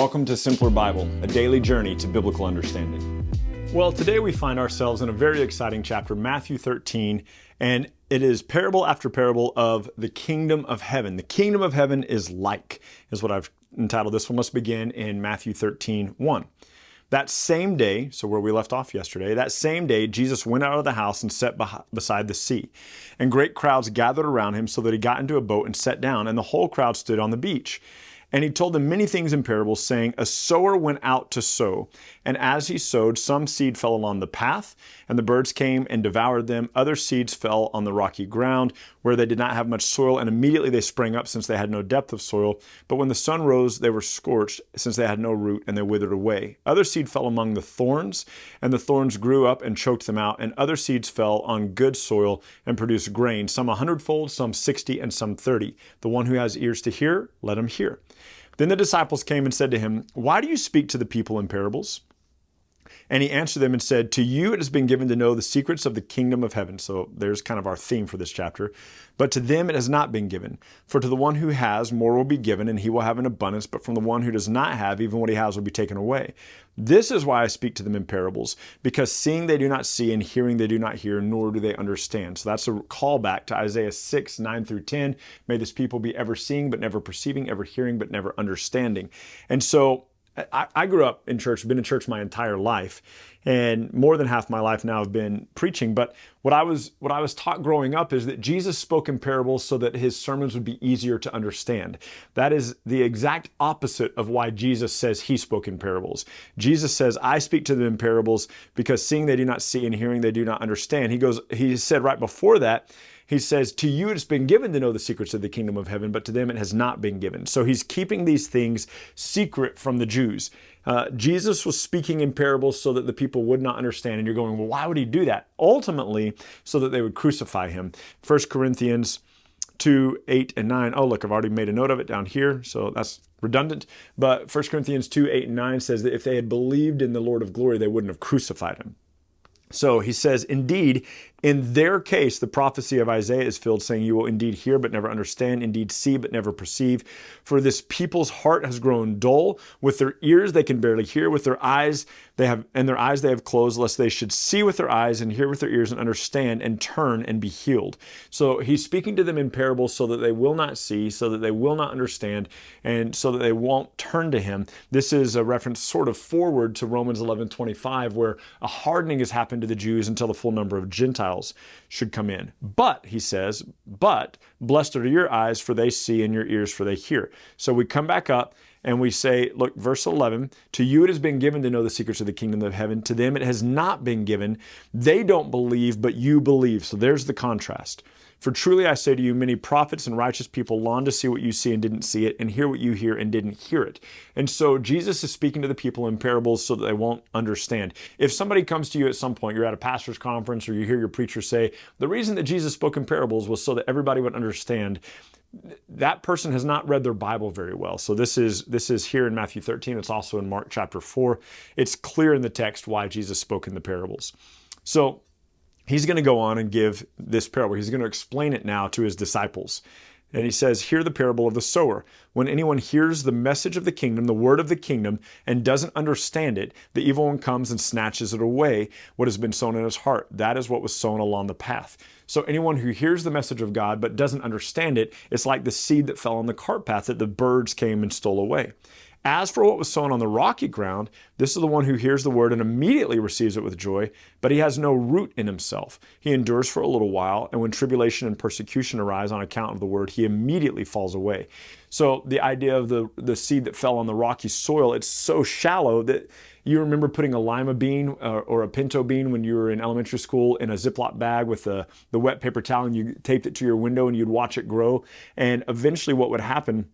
welcome to Simpler Bible, a daily journey to biblical understanding. Well, today we find ourselves in a very exciting chapter, Matthew 13, and it is parable after parable of the kingdom of heaven. The kingdom of heaven is what I've entitled this one. Let's begin in Matthew 13:1. That same day, so where we left off yesterday, that same day, Jesus went out of the house and sat beside the sea. And great crowds gathered around him so that he got into a boat and sat down, and the whole crowd stood on the beach. And he told them many things in parables, saying, a sower went out to sow. And as he sowed, some seed fell along the path, and the birds came and devoured them. Other seeds fell on the rocky ground, where they did not have much soil, and immediately they sprang up, since they had no depth of soil. But when the sun rose, they were scorched, since they had no root, and they withered away. Other seed fell among the thorns, and the thorns grew up and choked them out. And other seeds fell on good soil and produced grain, some 100-fold, some 60, and some 30. The one who has ears to hear, let him hear. Then the disciples came and said to him, why do you speak to the people in parables? And he answered them and said, to you it has been given to know the secrets of the kingdom of heaven. So there's kind of our theme for this chapter. But to them it has not been given. For to the one who has, more will be given, and he will have an abundance. But from the one who does not have, even what he has will be taken away. This is why I speak to them in parables, because seeing they do not see, and hearing they do not hear, nor do they understand. So that's a callback to Isaiah 6, 9 through 10. May this people be ever seeing, but never perceiving, ever hearing, but never understanding. And so I grew up in church, been in church my entire life, and more than half my life now I've been preaching. But what I was taught growing up is that Jesus spoke in parables so that his sermons would be easier to understand. That is the exact opposite of why Jesus says he spoke in parables. Jesus says, I speak to them in parables because seeing they do not see, and hearing they do not understand. He said right before that, he says, to you it's been given to know the secrets of the kingdom of heaven, but to them it has not been given. So he's keeping these things secret from the Jews. Jesus was speaking in parables so that the people would not understand. And you're going, well, why would he do that? Ultimately, so that they would crucify him. 1 Corinthians 2, 8, and 9. Oh, look, I've already made a note of it down here, so that's redundant. But 1 Corinthians 2, 8, and 9 says that if they had believed in the Lord of glory, they wouldn't have crucified him. So he says, indeed, in their case, the prophecy of Isaiah is filled, saying, you will indeed hear, but never understand, indeed see, but never perceive. For this people's heart has grown dull. With their ears they can barely hear. With their eyes they have closed, lest they should see with their eyes and hear with their ears and understand and turn and be healed. So he's speaking to them in parables so that they will not see, so that they will not understand, and so that they won't turn to him. This is a reference sort of forward to Romans 11:25, where a hardening has happened to the Jews until the full number of Gentiles should come in. But, he says, but blessed are your eyes, for they see, and your ears, for they hear. So we come back up and we say, look, verse 11, to you it has been given to know the secrets of the kingdom of heaven. To them it has not been given. They don't believe, but you believe. So there's the contrast. For truly I say to you, many prophets and righteous people long to see what you see and didn't see it, and hear what you hear and didn't hear it. And so Jesus is speaking to the people in parables so that they won't understand. If somebody comes to you at some point, you're at a pastor's conference, or you hear your preacher say, the reason that Jesus spoke in parables was so that everybody would understand, that person has not read their Bible very well. So this is here in Matthew 13. It's also in Mark chapter 4. It's clear in the text why Jesus spoke in the parables. So he's going to go on and give this parable. He's going to explain it now to his disciples. And he says, hear the parable of the sower. When anyone hears the message of the kingdom, the word of the kingdom, and doesn't understand it, the evil one comes and snatches it away, what has been sown in his heart. That is what was sown along the path. So anyone who hears the message of God but doesn't understand it, it's like the seed that fell on the cart path that the birds came and stole away. As for what was sown on the rocky ground, this is the one who hears the word and immediately receives it with joy, but he has no root in himself. He endures for a little while, and when tribulation and persecution arise on account of the word, he immediately falls away. So the idea of the seed that fell on the rocky soil, it's so shallow that you remember putting a lima bean or a pinto bean when you were in elementary school in a Ziploc bag with the wet paper towel, and you taped it to your window and you'd watch it grow. And eventually what would happen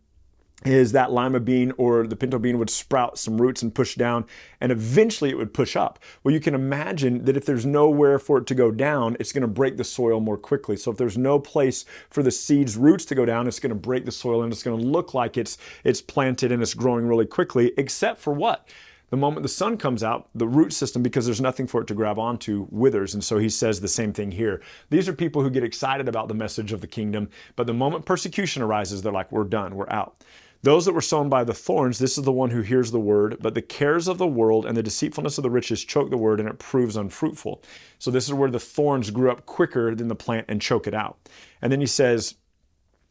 is that lima bean or the pinto bean would sprout some roots and push down, and eventually it would push up. Well, you can imagine that if there's nowhere for it to go down, it's going to break the soil more quickly. So if there's no place for the seed's roots to go down, it's going to break the soil, and it's going to look like it's planted and it's growing really quickly, except for what? The moment the sun comes out, the root system, because there's nothing for it to grab onto, withers. And so he says the same thing here. These are people who get excited about the message of the kingdom, but the moment persecution arises, they're like, we're done, we're out. Those that were sown by the thorns, this is the one who hears the word, but the cares of the world and the deceitfulness of the riches choke the word and it proves unfruitful. So this is where the thorns grew up quicker than the plant and choke it out. And then he says,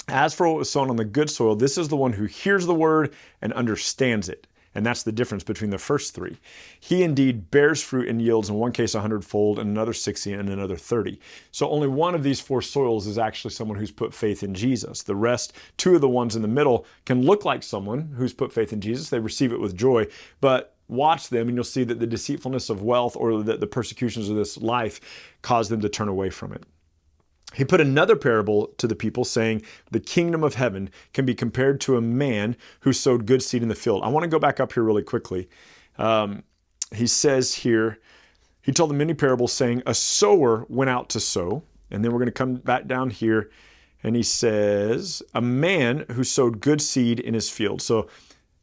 as for what was sown on the good soil, this is the one who hears the word and understands it. And that's the difference between the first three. He indeed bears fruit and yields, in one case 100-fold, and another 60, and another 30. So only one of these four soils is actually someone who's put faith in Jesus. The rest, two of the ones in the middle, can look like someone who's put faith in Jesus. They receive it with joy, but watch them and you'll see that the deceitfulness of wealth or the persecutions of this life cause them to turn away from it. He put another parable to the people saying, the kingdom of heaven can be compared to a man who sowed good seed in the field. I want to go back up here really quickly. He says here, he told them many parables saying, a sower went out to sow. And then we're going to come back down here. And he says, a man who sowed good seed in his field. So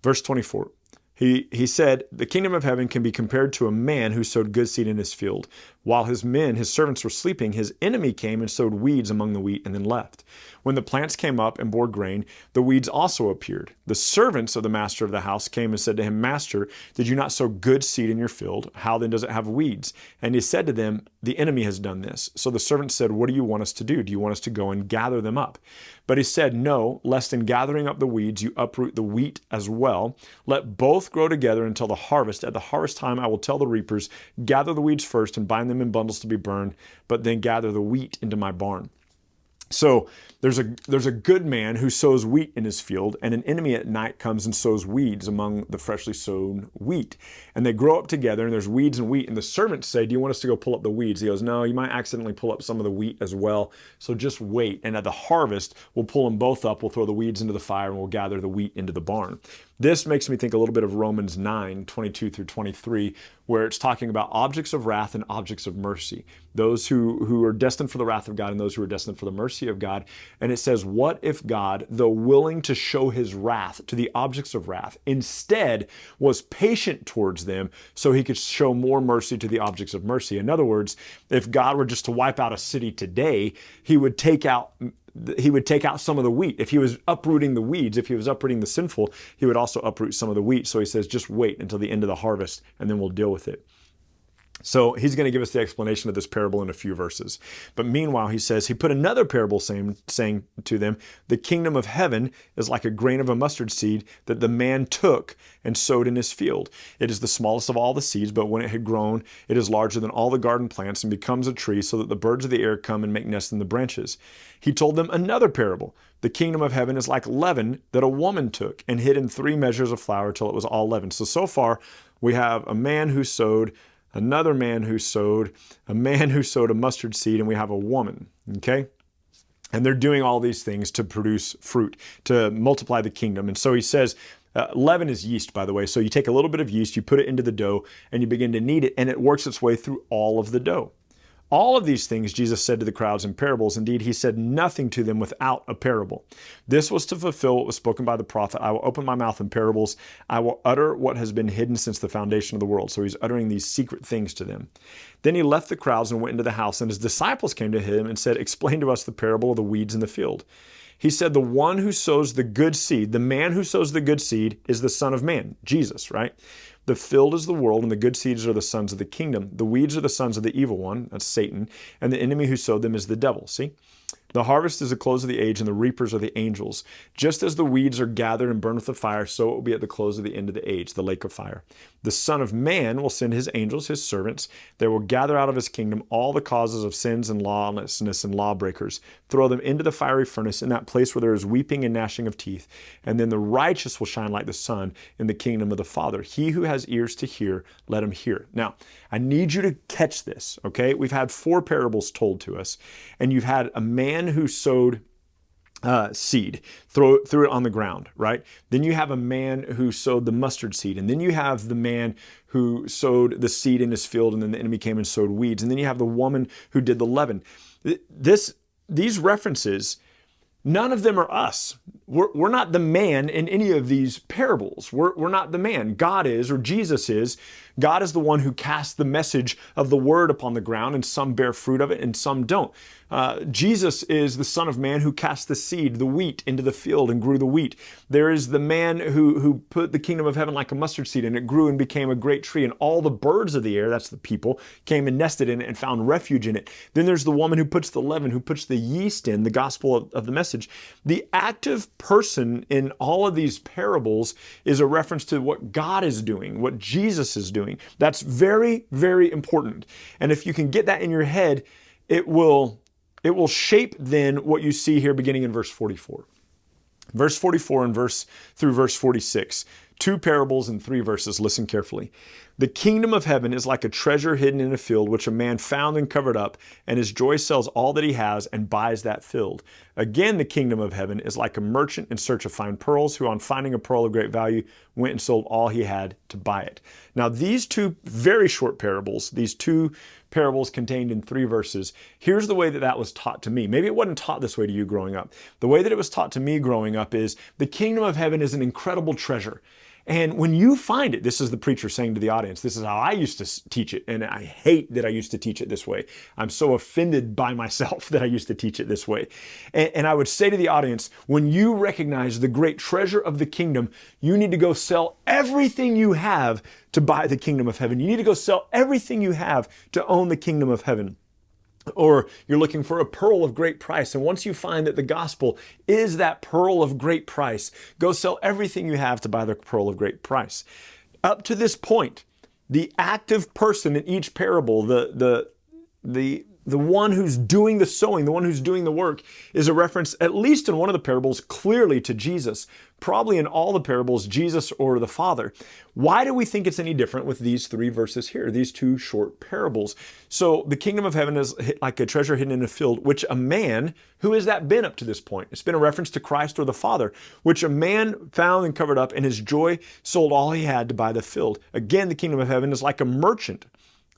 verse 24. He said, the kingdom of heaven can be compared to a man who sowed good seed in his field. While his servants were sleeping, his enemy came and sowed weeds among the wheat and then left. When the plants came up and bore grain, the weeds also appeared. The servants of the master of the house came and said to him, Master, did you not sow good seed in your field? How then does it have weeds? And he said to them, the enemy has done this. So the servants said, what do you want us to do? Do you want us to go and gather them up? But he said, no, lest in gathering up the weeds, you uproot the wheat as well. Let both grow together until the harvest. At the harvest time, I will tell the reapers, gather the weeds first and bind them in bundles to be burned, but then gather the wheat into my barn. So there's a good man who sows wheat in his field, and an enemy at night comes and sows weeds among the freshly sown wheat. And they grow up together, and there's weeds and wheat. And the servants say, do you want us to go pull up the weeds? He goes, no, you might accidentally pull up some of the wheat as well. So just wait. And at the harvest, we'll pull them both up. We'll throw the weeds into the fire, and we'll gather the wheat into the barn. This makes me think a little bit of Romans 9, 22 through 23, where it's talking about objects of wrath and objects of mercy. Those who are destined for the wrath of God and those who are destined for the mercy of God. And it says, what if God, though willing to show his wrath to the objects of wrath, instead was patient towards them so he could show more mercy to the objects of mercy? In other words, if God were just to wipe out a city today, he would take out some of the wheat. If he was uprooting the weeds, if he was uprooting the sinful, he would also uproot some of the wheat. So he says, just wait until the end of the harvest and then we'll deal with it. So he's going to give us the explanation of this parable in a few verses. But meanwhile, he says, he put another parable saying to them, the kingdom of heaven is like a grain of a mustard seed that the man took and sowed in his field. It is the smallest of all the seeds, but when it had grown, it is larger than all the garden plants and becomes a tree so that the birds of the air come and make nests in the branches. He told them another parable. The kingdom of heaven is like leaven that a woman took and hid in 3 measures of flour till it was all leavened. So far, we have a man who sowed, another man who sowed, a man who sowed a mustard seed, and we have a woman, okay? And they're doing all these things to produce fruit, to multiply the kingdom. And so he says, leaven is yeast, by the way. So you take a little bit of yeast, you put it into the dough, and you begin to knead it, and it works its way through all of the dough. All of these things Jesus said to the crowds in parables. Indeed, he said nothing to them without a parable. This was to fulfill what was spoken by the prophet. I will open my mouth in parables. I will utter what has been hidden since the foundation of the world. So he's uttering these secret things to them. Then he left the crowds and went into the house, and his disciples came to him and said, explain to us the parable of the weeds in the field. He said, the one who sows the good seed, the man who sows the good seed is the Son of Man, Jesus, right? The field is the world, and the good seeds are the sons of the kingdom. The weeds are the sons of the evil one, that's Satan, and the enemy who sowed them is the devil, see? The harvest is the close of the age, and the reapers are the angels. Just as the weeds are gathered and burned with the fire, so it will be at the close of the end of the age, the lake of fire. The Son of Man will send his angels, his servants. They will gather out of his kingdom all the causes of sins and lawlessness and lawbreakers, throw them into the fiery furnace, in that place where there is weeping and gnashing of teeth. And then the righteous will shine like the sun in the kingdom of the Father. He who has ears to hear, let him hear. Now, I need you to catch this, okay? We've had 4 parables told to us, and you've had a man who sowed seed, threw it on the ground, right? Then you have a man who sowed the mustard seed, and then you have the man who sowed the seed in his field, and then the enemy came and sowed weeds, and then you have the woman who did the leaven. These references, none of them are us. We're not the man in any of these parables. We're not the man. God is, or Jesus is. God is the one who casts the message of the word upon the ground, and some bear fruit of it and some don't. Jesus is the Son of Man who cast the seed, the wheat, into the field and grew the wheat. There is the man who put the kingdom of heaven like a mustard seed, and it grew and became a great tree, and all the birds of the air, that's the people, came and nested in it and found refuge in it. Then there's the woman who puts the leaven, who puts the yeast in, the gospel of the message. The active person in all of these parables is a reference to what God is doing, what Jesus is doing. That's very, very important. And if you can get that in your head, it will shape then what you see here beginning in verse 44. Verse 44 and through verse 46. 2 parables in 3 verses. Listen carefully. The kingdom of heaven is like a treasure hidden in a field, which a man found and covered up, and his joy sells all that he has and buys that field. Again, the kingdom of heaven is like a merchant in search of fine pearls, who on finding a pearl of great value went and sold all he had to buy it. Now, these 2 very short parables, these 2 parables contained in 3 verses, here's the way that was taught to me. Maybe it wasn't taught this way to you growing up. The way that it was taught to me growing up is the kingdom of heaven is an incredible treasure. And when you find it, this is the preacher saying to the audience, this is how I used to teach it. And I hate that I used to teach it this way. I'm so offended by myself that I used to teach it this way. And I would say to the audience, when you recognize the great treasure of the kingdom, you need to go sell everything you have to buy the kingdom of heaven. You need to go sell everything you have to own the kingdom of heaven. Or you're looking for a pearl of great price. And once you find that the gospel is that pearl of great price, go sell everything you have to buy the pearl of great price. Up to this point, the active person in each parable, the one who's doing the sowing, the one who's doing the work, is a reference, at least in one of the parables, clearly to Jesus. Probably in all the parables, Jesus or the Father. Why do we think it's any different with these 3 verses here, these 2 short parables? So the kingdom of heaven is like a treasure hidden in a field, which a man, who has that been up to this point? It's been a reference to Christ or the Father, which a man found and covered up, and his joy sold all he had to buy the field. Again, the kingdom of heaven is like a merchant.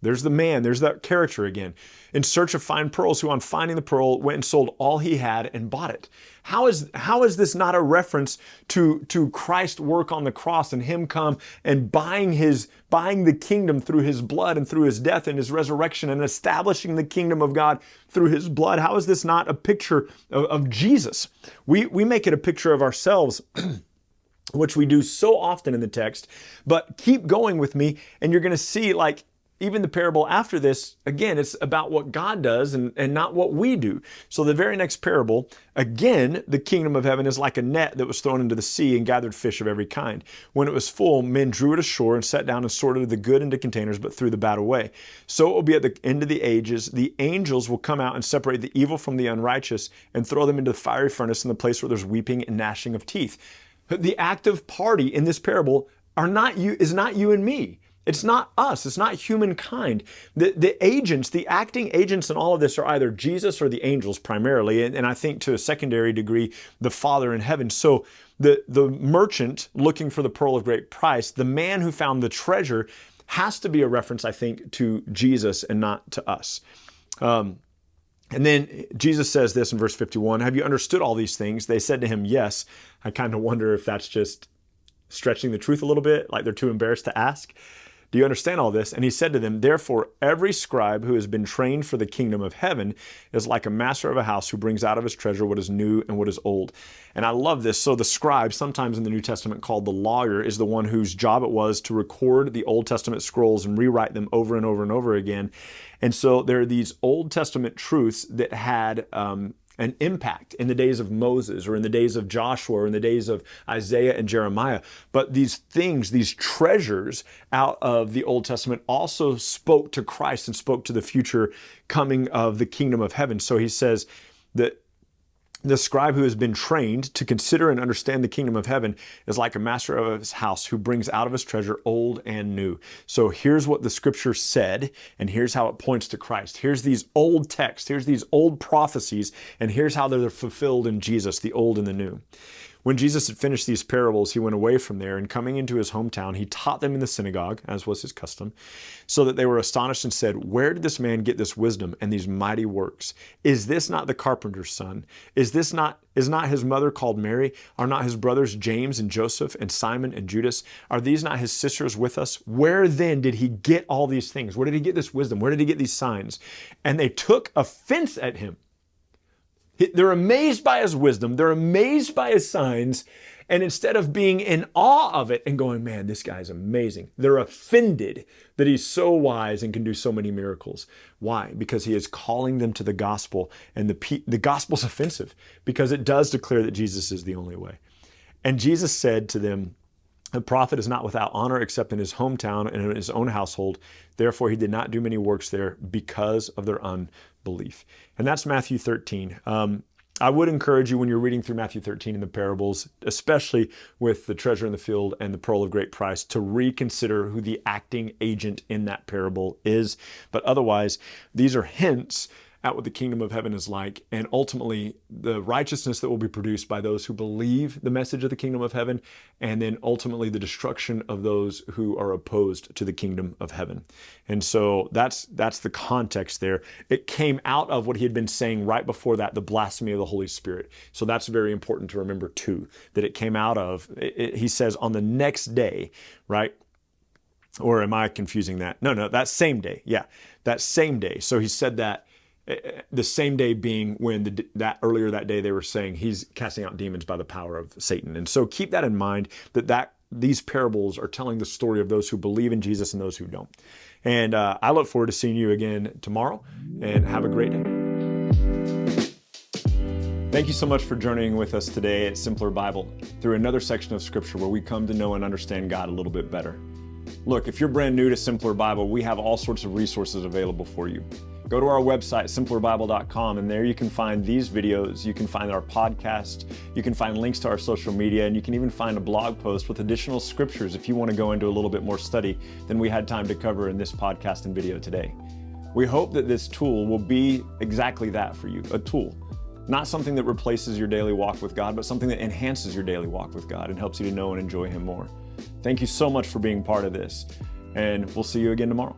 There's the man, there's that character again. In search of fine pearls, who on finding the pearl went and sold all he had and bought it. How is this not a reference to Christ's work on the cross and him come and buying the kingdom through his blood and through his death and his resurrection and establishing the kingdom of God through his blood? How is this not a picture of Jesus? We make it a picture of ourselves, which we do so often in the text, but keep going with me and you're going to see, like, even the parable after this, again, it's about what God does and not what we do. So the very next parable, again, the kingdom of heaven is like a net that was thrown into the sea and gathered fish of every kind. When it was full, men drew it ashore and sat down and sorted the good into containers, but threw the bad away. So it will be at the end of the ages. The angels will come out and separate the evil from the unrighteous and throw them into the fiery furnace in the place where there's weeping and gnashing of teeth. The active party in this parable is not you and me. It's not us. It's not humankind. The agents, the acting agents in all of this are either Jesus or the angels primarily, and I think to a secondary degree, the Father in heaven. So the merchant looking for the pearl of great price, the man who found the treasure, has to be a reference, I think, to Jesus and not to us. And then Jesus says this in verse 51, "Have you understood all these things?" They said to him, "Yes." I kind of wonder if that's just stretching the truth a little bit, like they're too embarrassed to ask. "Do you understand all this?" And he said to them, "Therefore, every scribe who has been trained for the kingdom of heaven is like a master of a house who brings out of his treasure what is new and what is old." And I love this. So the scribe, sometimes in the New Testament called the lawyer, is the one whose job it was to record the Old Testament scrolls and rewrite them over and over and over again. And so there are these Old Testament truths that had an impact in the days of Moses or in the days of Joshua or in the days of Isaiah and Jeremiah. But these things, these treasures out of the Old Testament also spoke to Christ and spoke to the future coming of the kingdom of heaven. So he says that the scribe who has been trained to consider and understand the kingdom of heaven is like a master of his house who brings out of his treasure old and new. So here's what the scripture said, and here's how it points to Christ. Here's these old texts, here's these old prophecies, and here's how they're fulfilled in Jesus, the old and the new. When Jesus had finished these parables, he went away from there, and coming into his hometown, he taught them in the synagogue, as was his custom, so that they were astonished and said, "Where did this man get this wisdom and these mighty works? Is this not the carpenter's son? Is not his mother called Mary? Are not his brothers James and Joseph and Simon and Judas? Are these not his sisters with us? Where then did he get all these things? Where did he get this wisdom? Where did he get these signs?" And they took offense at him. They're amazed by his wisdom. They're amazed by his signs. And instead of being in awe of it and going, man, this guy's amazing, they're offended that he's so wise and can do so many miracles. Why? Because he is calling them to the gospel, and the gospel's offensive because it does declare that Jesus is the only way. And Jesus said to them, "A prophet is not without honor except in his hometown and in his own household. Therefore, he did not do many works there because of their unbelief." And that's Matthew 13. I would encourage you when you're reading through Matthew 13 in the parables, especially with the treasure in the field and the pearl of great price, to reconsider who the acting agent in that parable is. But otherwise, these are hints at what the kingdom of heaven is like, and ultimately the righteousness that will be produced by those who believe the message of the kingdom of heaven, and then ultimately the destruction of those who are opposed to the kingdom of heaven. And so that's the context there. It came out of what he had been saying right before that, the blasphemy of the Holy Spirit. So that's very important to remember too, that it came out of, he says on the next day, right? Or am I confusing that? No, that same day. Yeah, that same day. So he said that the same day being when that earlier that day they were saying he's casting out demons by the power of Satan. And so keep that in mind, that these parables are telling the story of those who believe in Jesus and those who don't. And I look forward to seeing you again tomorrow, and have a great day. Thank you so much for journeying with us today at Simpler Bible through another section of Scripture where we come to know and understand God a little bit better. Look, if you're brand new to Simpler Bible, we have all sorts of resources available for you. Go to our website, simplerbible.com, and there you can find these videos, you can find our podcast, you can find links to our social media, and you can even find a blog post with additional scriptures if you want to go into a little bit more study than we had time to cover in this podcast and video today. We hope that this tool will be exactly that for you, a tool. Not something that replaces your daily walk with God, but something that enhances your daily walk with God and helps you to know and enjoy Him more. Thank you so much for being part of this, and we'll see you again tomorrow.